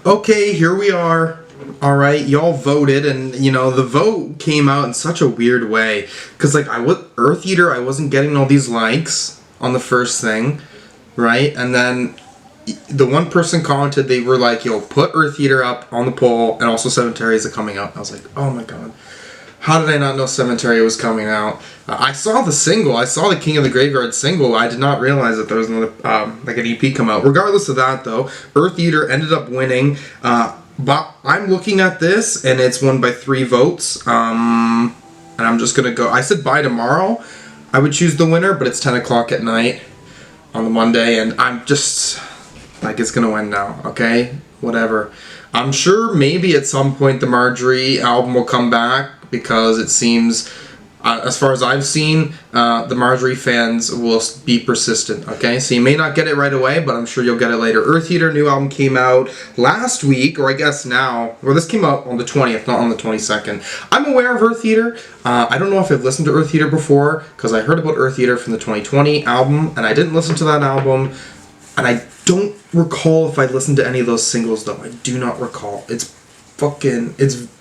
Okay, here we are. Alright, y'all voted, and you know, the vote came out in such a weird way. Cause like Eartheater, I wasn't getting all these likes on the first thing, right? And then the one person commented, they were like, yo, put Eartheater up on the poll, and also Cemeteries are coming out. I was like, oh my god. How did I not know Cemetery was coming out? I saw the single. I saw the King of the Graveyard single. I did not realize that there was another, like an EP come out. Regardless of that, though, Eartheater ended up winning. But I'm looking at this, and it's won by 3 votes. And I'm just going to go. I said by tomorrow I would choose the winner, but it's 10 o'clock at night on the Monday, and I'm just like, it's going to win now, okay? Whatever. I'm sure maybe at some point the Marjorie album will come back, because it seems, as far as I've seen, the Marjorie fans will be persistent, okay? So you may not get it right away, but I'm sure you'll get it later. Eartheater new album came out last week, or I guess now, or this came out on the 20th, not on the 22nd. I'm aware of Eartheater. I don't know if I've listened to Eartheater before, because I heard about Eartheater from the 2020 album, and I didn't listen to that album, and I don't recall if I listened to any of those singles, though. I do not recall. It's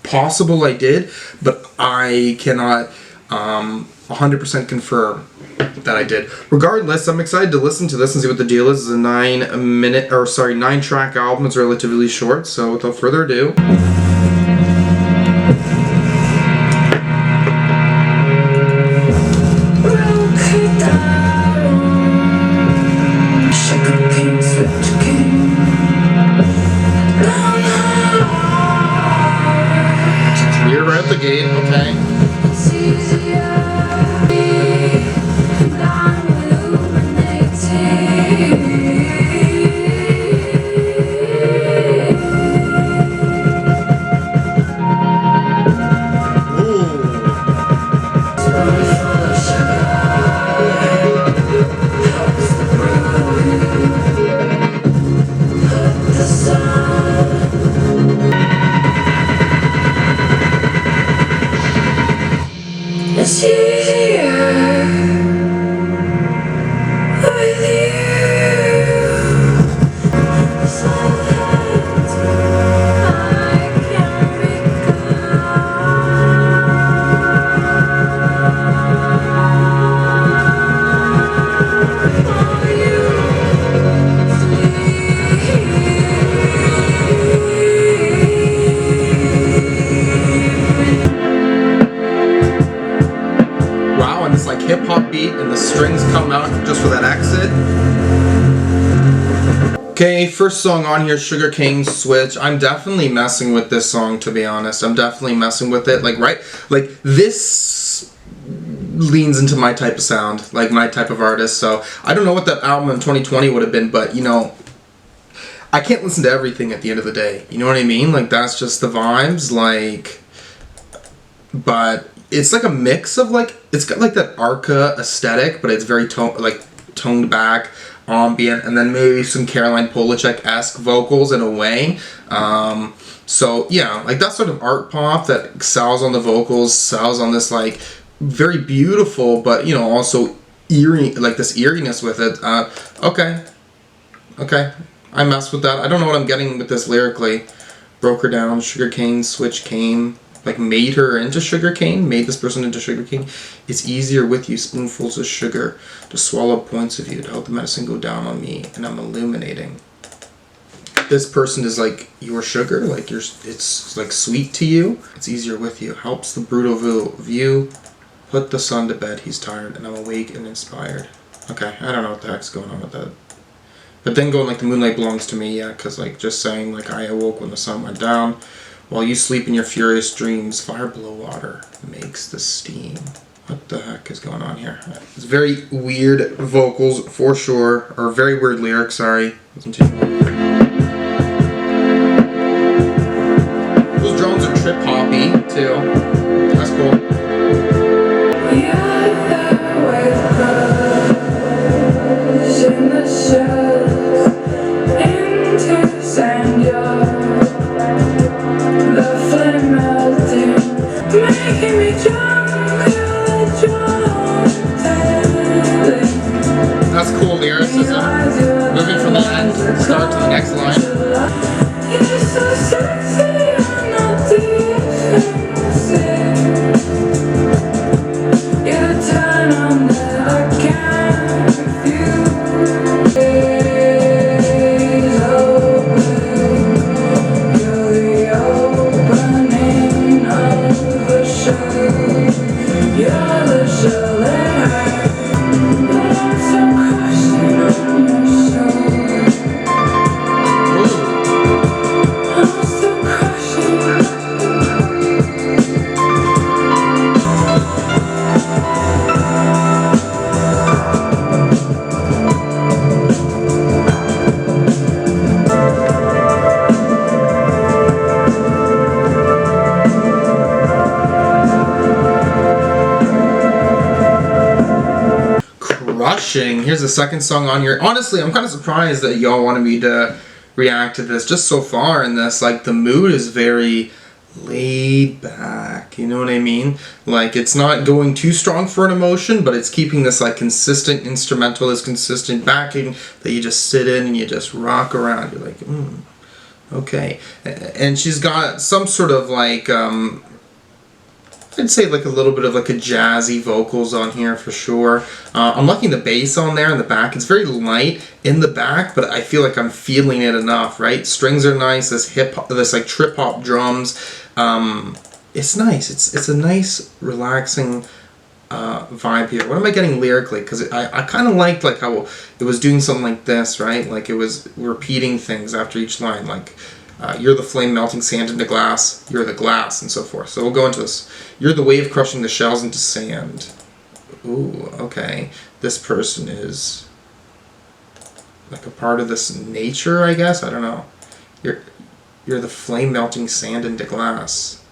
possible I did, but I cannot 100% confirm that I did. Regardless, I'm excited to listen to this and see what the deal is. It's a 9-track album. It's relatively short, so without further ado. Sugarcane Switch. You're right at the gate, okay. It's easier with you. So that I can hip-hop beat, and the strings come out just for that exit. Okay, first song on here, Sugarcane Switch. I'm definitely messing with this song, to be honest. I'm definitely messing with it. Like, right? Like, this leans into my type of sound, like my type of artist. So, I don't know what that album in 2020 would have been, but, you know, I can't listen to everything at the end of the day. You know what I mean? Like, that's just the vibes, like, but it's like a mix of, like, it's got like that Arca aesthetic, but it's very toned back, ambient, and then maybe some Caroline Polachek-esque vocals in a way. So yeah, like that sort of art pop that excels on the vocals, sells on this like very beautiful, but you know, also eerie, like this eeriness with it. Okay, I mess with that. I don't know what I'm getting with this lyrically. Broke her down, Sugarcane Switch came. Like made her into sugarcane, made this person into sugarcane. It's easier with you, spoonfuls of sugar, to swallow points of you, to help the medicine go down on me, and I'm illuminating. This person is like your sugar, like it's like sweet to you. It's easier with you, helps the brutal view, put the son to bed, he's tired, and I'm awake and inspired. Okay, I don't know what the heck's going on with that. But then going like the moonlight belongs to me, yeah, because like just saying like I awoke when the sun went down. While you sleep in your furious dreams, fire below water makes the steam. What the heck is going on here? It's very weird vocals, for sure. Or very weird lyrics, sorry. Listen to those drones are trip-hoppy, too. That's cool. We are there with us in the shells, into sand yard. Making me that's cool lyricism. Moving from the end, start to the next line. Crushing. Here's the second song on here. Honestly, I'm kind of surprised that y'all wanted me to react to this just so far in this. Like, the mood is very laid back, you know what I mean? Like, it's not going too strong for an emotion, but it's keeping this like consistent instrumental, this consistent backing that you just sit in and you just rock around. You're like, okay. And she's got some sort of like I'd say like a little bit of like a jazzy vocals on here for sure. I'm liking the bass on there in the back. It's very light in the back, but I feel like I'm feeling it enough, right? Strings are nice. This like trip hop drums. It's nice. It's a nice relaxing vibe here. What am I getting lyrically? Because I kind of liked like how it was doing something like this, right? Like it was repeating things after each line, like. You're the flame melting sand into glass, you're the glass, and so forth. So we'll go into this. You're the wave crushing the shells into sand. Ooh, okay. This person is like a part of this nature, I guess? I don't know. You're the flame melting sand into glass.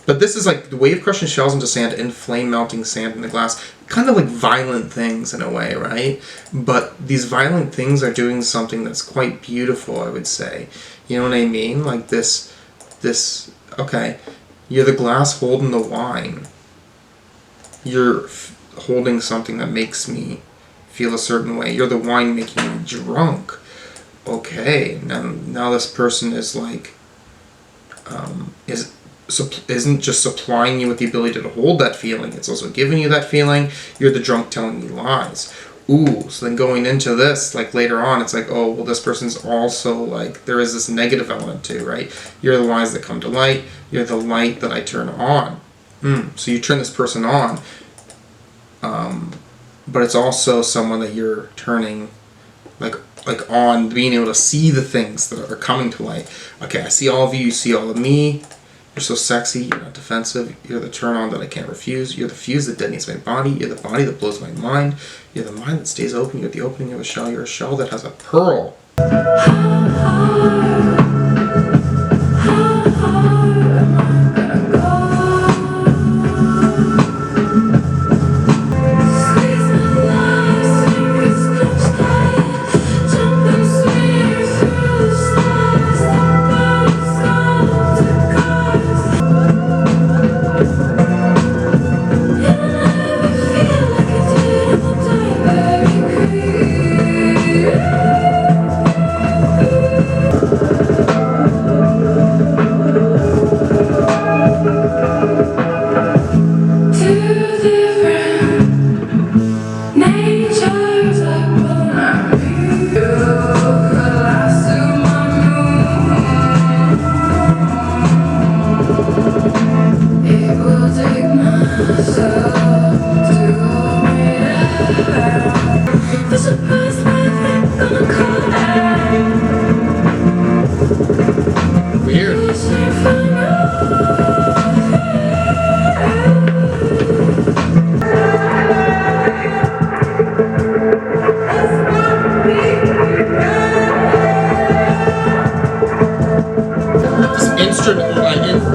But this is like the wave crushing shells into sand and flame melting sand into glass. Kind of like violent things in a way, right? But these violent things are doing something that's quite beautiful, I would say. You know what I mean? Like this, okay. You're the glass holding the wine. You're holding something that makes me feel a certain way. You're the wine making me drunk. Okay, now this person is like, isn't just supplying you with the ability to hold that feeling, it's also giving you that feeling. You're the drunk telling me lies. Ooh, so then going into this, like later on, it's like, oh, well, this person's also like, there is this negative element too, right? You're the lies that come to light. You're the light that I turn on. So you turn this person on, but it's also someone that you're turning like on, being able to see the things that are coming to light. Okay, I see all of you see all of me. You're so sexy, you're not defensive, you're the turn-on that I can't refuse, you're the fuse that detonates my body, you're the body that blows my mind, you're the mind that stays open, you're the opening of a shell, you're a shell that has a pearl.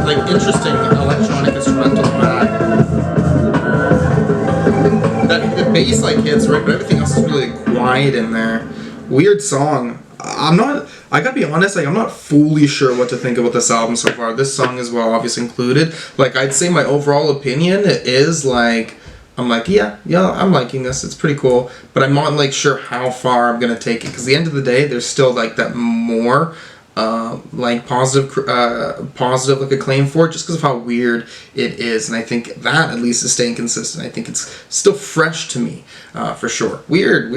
Like interesting electronic instrumental back. The bass like hits right, but everything else is really quiet in there. Weird song. I gotta be honest, like I'm not fully sure what to think about this album so far. This song as well, obviously included. Like I'd say my overall opinion is like, I'm like, yeah, I'm liking this. It's pretty cool, but I'm not like sure how far I'm gonna take it. Because at the end of the day, there's still like that more. Like positive like acclaim for it, just because of how weird it is, and I think that at least is staying consistent. I think it's still fresh to me, for sure. Weird.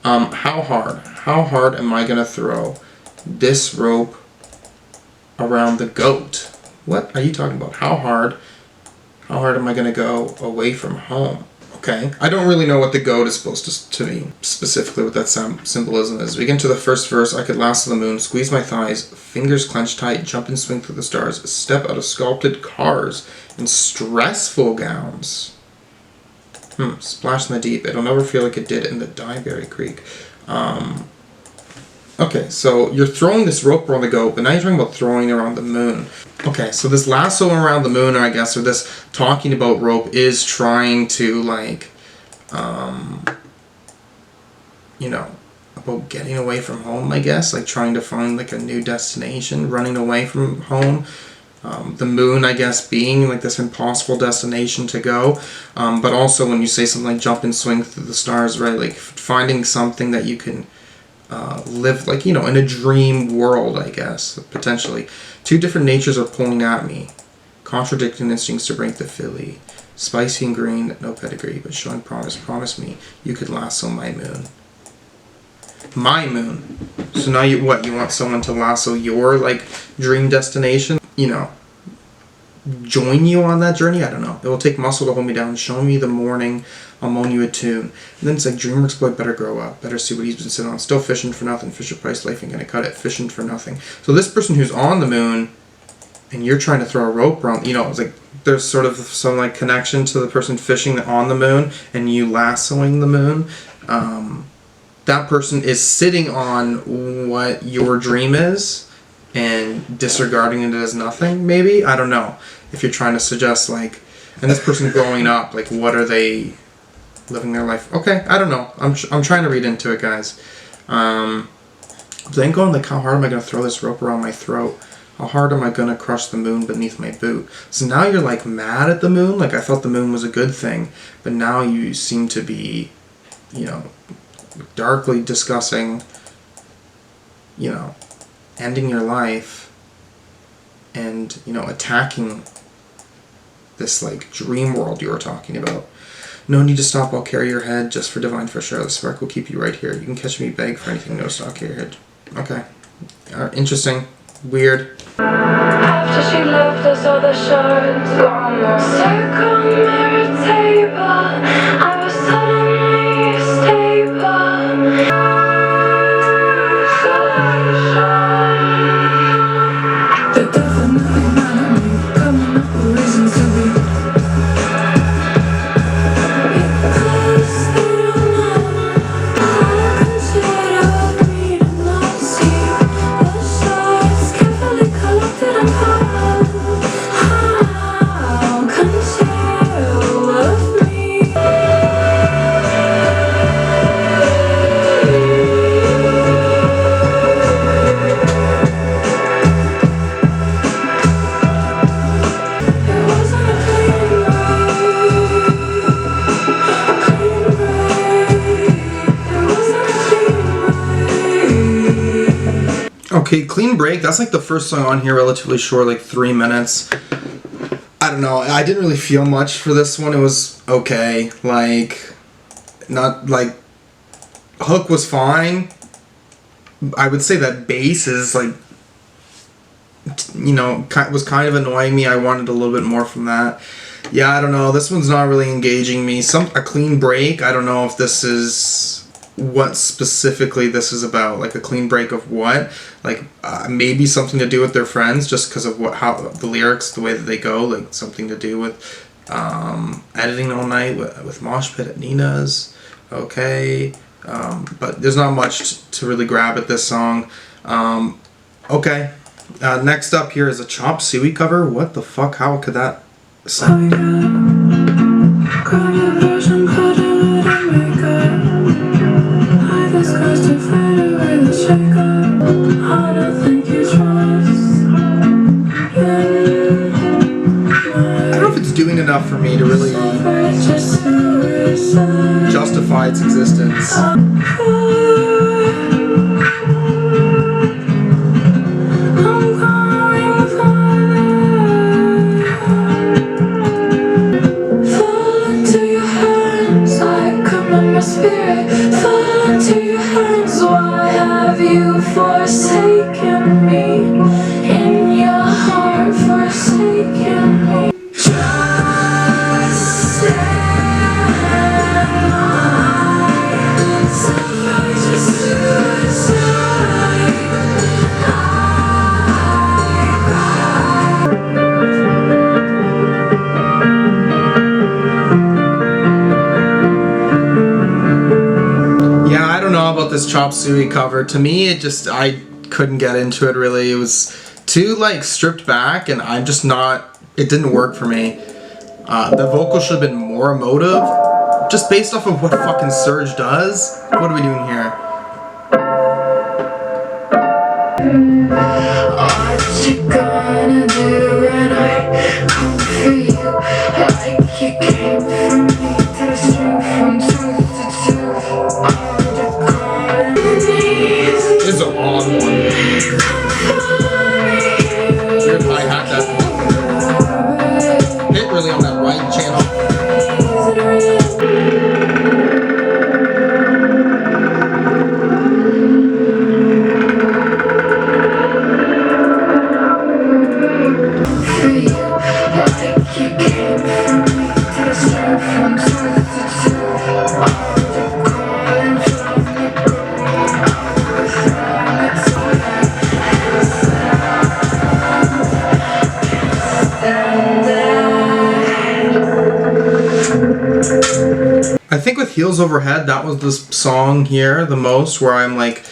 How hard am I gonna throw this rope around the goat? What are you talking about? How hard am I gonna go away from home? Okay, I don't really know what the goat is supposed to mean, specifically what that symbolism is. We get into the first verse. I could last to the moon, squeeze my thighs, fingers clenched tight, jump and swing through the stars, step out of sculpted cars in stressful gowns. Splash in the deep. It'll never feel like it did in the Dyeberry Creek. Okay, so you're throwing this rope around the goat, but now you're talking about throwing it around the moon. Okay, so this lasso around the moon, I guess, or this talking about rope is trying to, like, you know, about getting away from home, I guess, like trying to find like a new destination, running away from home. The moon, I guess, being like this impossible destination to go. But also when you say something like jump and swing through the stars, right? Like finding something that you can live, like, you know, in a dream world, I guess, potentially. Two different natures are pulling at me. Contradicting instincts to break the filly. Spicy and green, no pedigree, but showing promise. Promise me you could lasso my moon. My moon. So now you want someone to lasso your like dream destination? You know, join you on that journey? I don't know. It will take muscle to hold me down. Show me the morning. I'll moan you a tune. And then it's like, DreamWorks boy better grow up. Better see what he's been sitting on. Still fishing for nothing. Fisher Price life ain't gonna cut it. Fishing for nothing. So this person who's on the moon and you're trying to throw a rope around, you know, it's like there's sort of some like connection to the person fishing on the moon and you lassoing the moon. That person is sitting on what your dream is and disregarding it as nothing, maybe? I don't know. If you're trying to suggest, like, and this person growing up, like, what are they living their life? Okay, I don't know. I'm trying to read into it, guys. Then going, like, how hard am I going to throw this rope around my throat? How hard am I going to crush the moon beneath my boot? So now you're, like, mad at the moon. Like, I thought the moon was a good thing. But now you seem to be, you know, darkly discussing, you know, ending your life and, you know, attacking this like dream world you were talking about. No need to stop, I'll carry your head just for divine fresh air. The spark will keep you right here. You can catch me, beg for anything, no stop, carry your head. Okay. Interesting. Weird. After she left us, all the shards almost circummeritated. I was suddenly stable. The definitely not me, coming up with reasons to be. Because they don't know how considered me to not see the shards carefully collected and piled. How conceal of me. It wasn't a clean break. It wasn't a clean break. Okay, Clean Break. That's like the first song on here, relatively short, like 3 minutes. I don't know. I didn't really feel much for this one. It was okay. Like, not like, hook was fine. I would say that bass is like, you know, was kind of annoying me. I wanted a little bit more from that. Yeah, I don't know. This one's not really engaging me. A Clean Break. I don't know if this is what specifically this is about. Like a clean break of what? Like maybe something to do with their friends, just because of how the lyrics, the way that they go. Like something to do with editing all night with Mosh Pit at Nina's. Okay. But there's not much to really grab at this song. Okay. Next up here is a Chop Suey cover. What the fuck? How could that sound? Grab your version, cut it and make up. Hide the scars to fade away the shake-up. I don't think you trust I don't know if it's doing enough for me to really justify its existence. Spirit, fall into your hands. Why have you forsaken me? In your heart, forsaken me. Just stand by. Self-righteous suicide. Yeah, I don't know about this Chop Suey cover. To me, I couldn't get into it really. It was too like stripped back, and I'm just not. It didn't work for me. The vocal should have been more emotive, just based off of what fucking Surge does. What are we doing here? What you gonna do when I come for you? Like you came from me to the street, from tooth to tooth. This is an odd one. Weird hi-hat that hit really on that right channel. I think with Heels Overhead, that was the song here the most where I'm like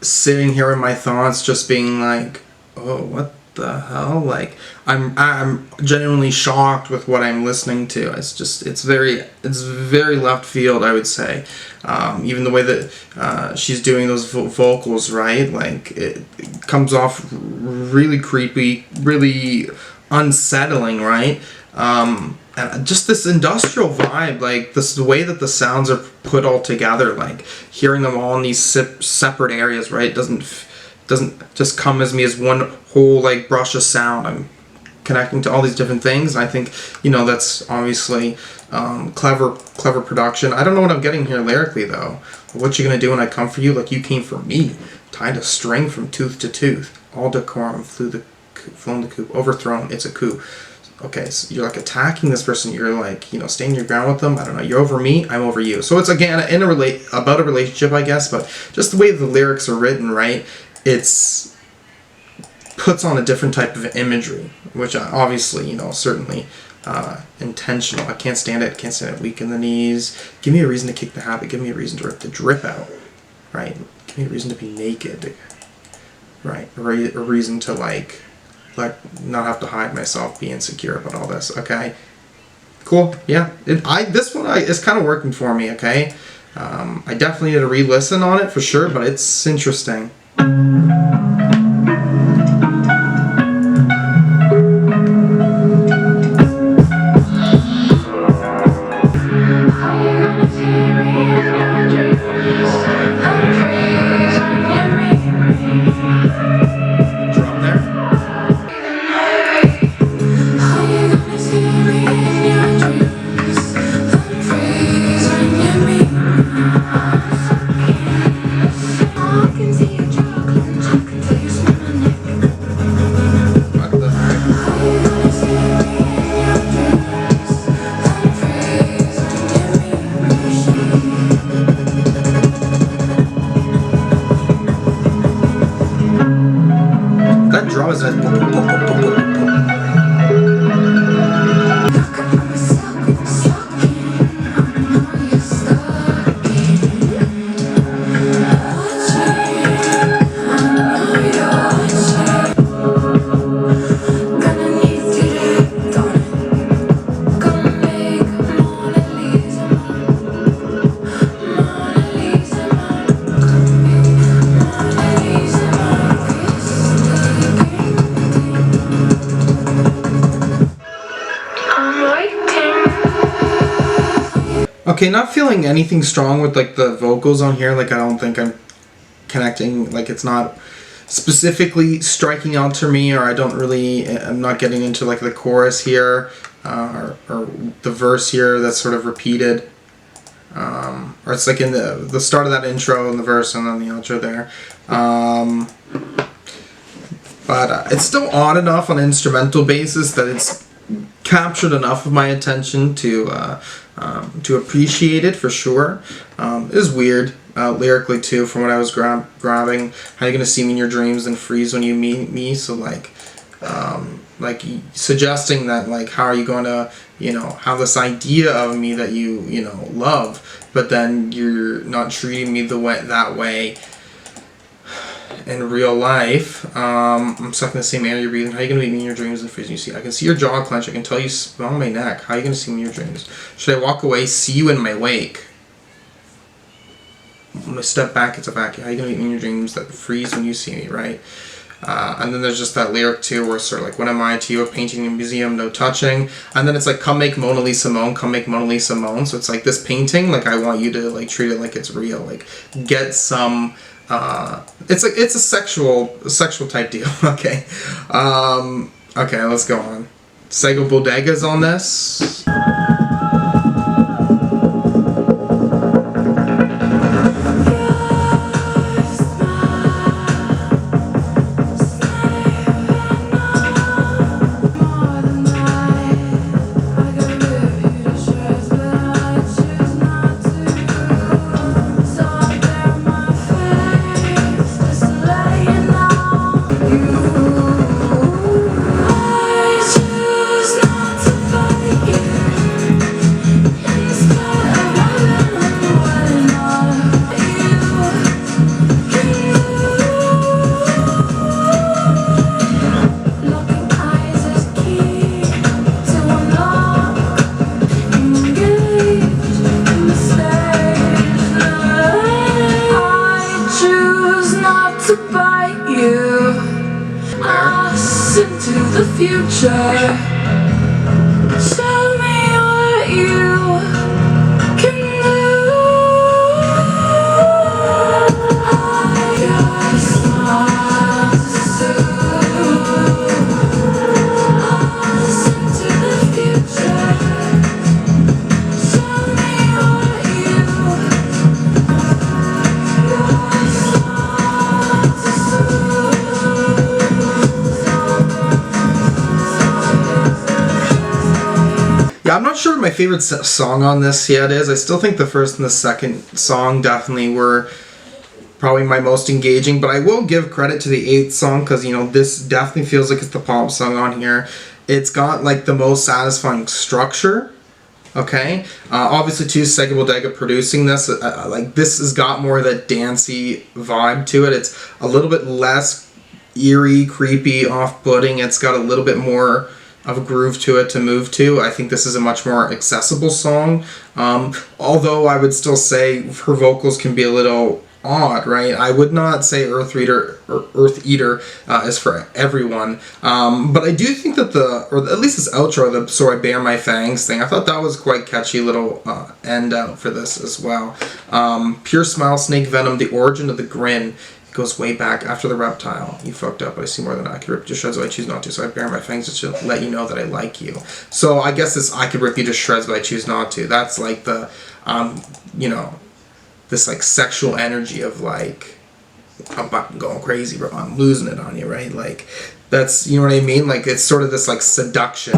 sitting here in my thoughts just being like, oh, what the hell? Like I'm genuinely shocked with what I'm listening to. It's very left field, I would say. Even the way that she's doing those vocals, right? Like it comes off really creepy, really unsettling, right? And just this industrial vibe, like the way that the sounds are put all together, like hearing them all in these separate areas, right? Doesn't just come as me as one whole like brush of sound. I'm connecting to all these different things, and I think, you know, that's obviously clever production. I don't know what I'm getting here lyrically though. What you gonna do when I come for you? Like you came for me, tied a string from tooth to tooth. All decorum flown the coop, overthrown. It's a coup. Okay, so you're like attacking this person. You're like, you know, staying your ground with them. I don't know. You're over me. I'm over you. So it's again about a relationship, I guess. But just the way the lyrics are written, right? It's puts on a different type of imagery, which obviously, you know, certainly intentional. I can't stand it. Can't stand it. Weak in the knees. Give me a reason to kick the habit. Give me a reason to rip the drip out. Right. Give me a reason to be naked. Right. A reason to like not have to hide myself, be insecure about all this. Okay, cool. Yeah, this one is kind of working for me. Okay, I definitely need to re-listen on it for sure, but it's interesting. That drum is okay, not feeling anything strong with like the vocals on here. Like I don't think I'm connecting. Like it's not specifically striking out to me, or I'm not getting into like the chorus here, or the verse here that's sort of repeated, or it's like in the start of that intro and the verse and then the outro there. But it's still odd enough on an instrumental basis that it's captured enough of my attention to appreciate it for sure. It is weird lyrically too, from what I was grabbing. How you gonna see me in your dreams and freeze when you meet me? So like suggesting that like how are you gonna, you know, have this idea of me that you know love, but then you're not treating me that way. in real life. I'm stuck in the same air you're breathing. How are you going to meet me in your dreams and freeze you see? I can see your jaw clench. I can tell you smell my neck. How are you going to see me in your dreams? Should I walk away, see you in my wake? I'm going to step back, it's a vacuum. How are you going to meet me in your dreams that freeze when you see me, right? And then there's just that lyric too where it's sort of like, what am I to you, a painting in a museum, no touching. And then it's like, come make Mona Lisa moan, come make Mona Lisa moan. So it's like this painting, like I want you to like treat it like it's real, like get some, it's a sexual type deal. Okay. Okay, let's go on. Sego Bodega's on this. Into the future, show me what you can do. I just want to us into the future. Show me what you Yeah, I'm not sure what my favorite song on this yet is. I still think the first and the second song definitely were probably my most engaging, but I will give credit to the 8th song because, you know, this definitely feels like it's the pop song on here. It's got like the most satisfying structure. Okay, obviously too, Sega Bodega producing this, like this has got more of that dancey vibe to it. It's a little bit less eerie, creepy, off-putting. It's got a little bit more of a groove to it to move to. I think this is a much more accessible song. Although I would still say her vocals can be a little odd, right? I would not say Eartheater is for everyone. But I do think that or at least this outro, the So I Bare My Fangs thing, I thought that was quite catchy little end out for this as well. Pure Smile, Snake Venom, The Origin of the Grin. Goes way back after the reptile. You fucked up, but I see more than I can rip you to shreds, but I choose not to. So I bare my fangs just to let you know that I like you. So I guess this, I could rip you to shreds, but I choose not to. That's like the, you know, this like sexual energy of like, I'm going crazy, bro. I'm losing it on you, right? Like, that's, you know what I mean? Like, it's sort of this like seduction.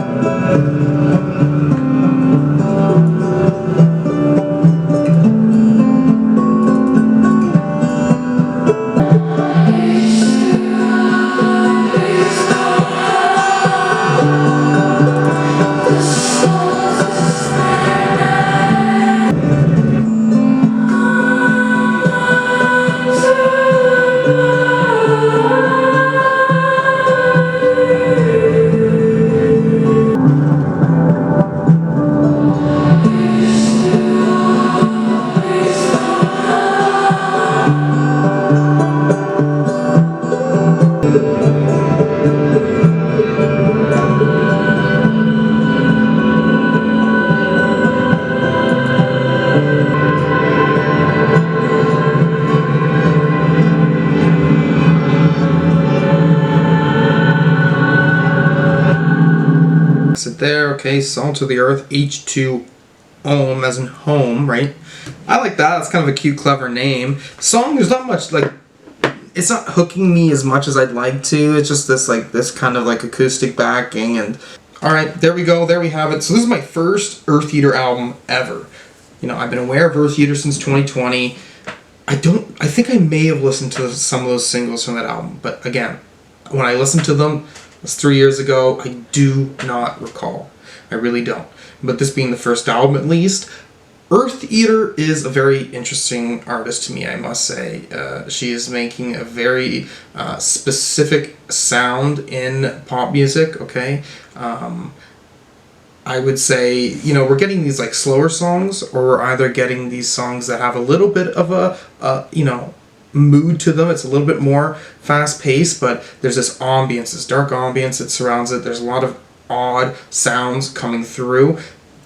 There, okay, Salt to the Earth, H2 Ohm as in home, right? I like that. That's kind of a cute, clever name. Song, there's not much, like, it's not hooking me as much as I'd like to. It's just this, like, this kind of, like, acoustic backing, and alright, there we go, there we have it. So this is my first Eartheater album ever. You know, I've been aware of Eartheater since 2020. I think I may have listened to some of those singles from that album, but again, when I listened to them, it was 3 years ago. I do not recall. I really don't. But this being the first album, at least, Eartheater is a very interesting artist to me, I must say. She is making a very specific sound in pop music, okay? I would say, you know, we're getting these like slower songs, or we're either getting these songs that have a little bit of a you know, mood to them. It's a little bit more fast paced, but there's this ambience, this dark ambience that surrounds it. There's a lot of odd sounds coming through.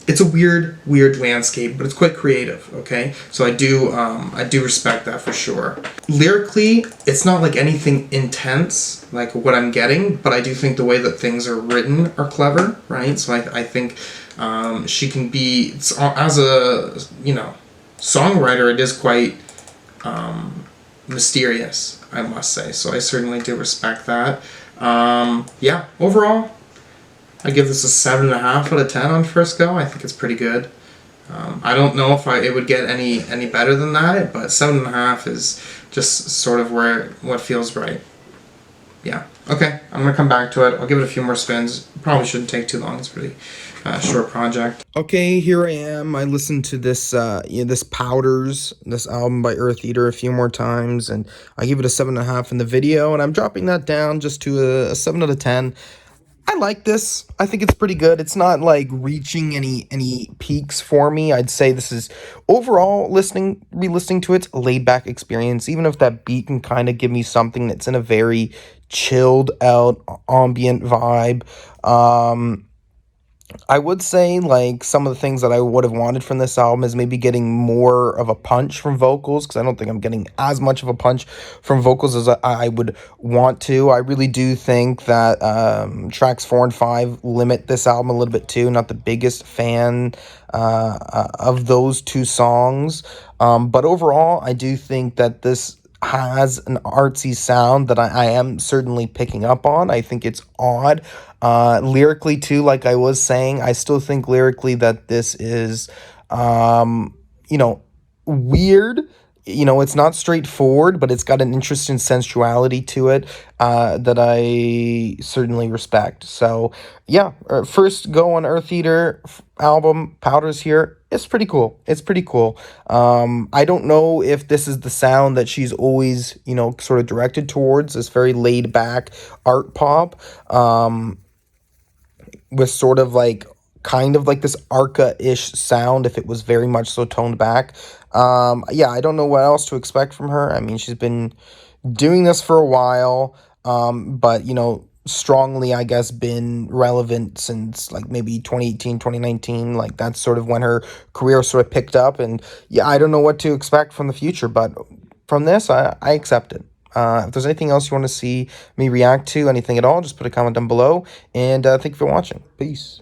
It's a weird landscape, but it's quite creative. Okay, so I do respect that for sure. Lyrically, it's not like anything intense like what I'm getting, but I do think the way that things are written are clever, right? So I think she can be, as a, you know, songwriter, it is quite mysterious, I must say. So I certainly do respect that. Yeah, overall, I give this a 7.5 out of 10 on first go. I think it's pretty good. I don't know if it would get any better than that, but 7.5 is just sort of what feels right. Yeah. Okay, I'm gonna come back to it. I'll give it a few more spins. Probably shouldn't take too long. It's a pretty short project. Okay, here I am. I listened to this this Powders, this album by Eartheater, a few more times, and I give it a 7.5 in the video, and I'm dropping that down just to a 7 out of 10. I like this. I think it's pretty good. It's not like reaching any peaks for me. I'd say this is overall re-listening to it, a laid back experience. Even if that beat can kind of give me something that's in a very chilled out ambient vibe. I would say, like, some of the things that I would have wanted from this album is maybe getting more of a punch from vocals, because I don't think I'm getting as much of a punch from vocals as I would want to. I really do think that tracks 4 and 5 limit this album a little bit too. Not the biggest fan of those two songs. But overall, I do think that this has an artsy sound that I am certainly picking up on. I think it's odd. Lyrically too, like I was saying, I still think lyrically that this is, you know, weird. You know, it's not straightforward, but it's got an interesting sensuality to it that I certainly respect. So, yeah, first go on Eartheater album, Powders here. It's pretty cool. It's pretty cool. I don't know if this is the sound that she's always, you know, sort of directed towards, this very laid back art pop, with sort of like kind of like this Arca-ish sound if it was very much so toned back. Yeah, I don't know what else to expect from her. I mean, she's been doing this for a while, but, you know, strongly, I guess, been relevant since like maybe 2018, 2019. Like that's sort of when her career sort of picked up. And yeah, I don't know what to expect from the future, but from this, I accept it. If there's anything else you want to see me react to, anything at all, just put a comment down below. And thank you for watching. Peace.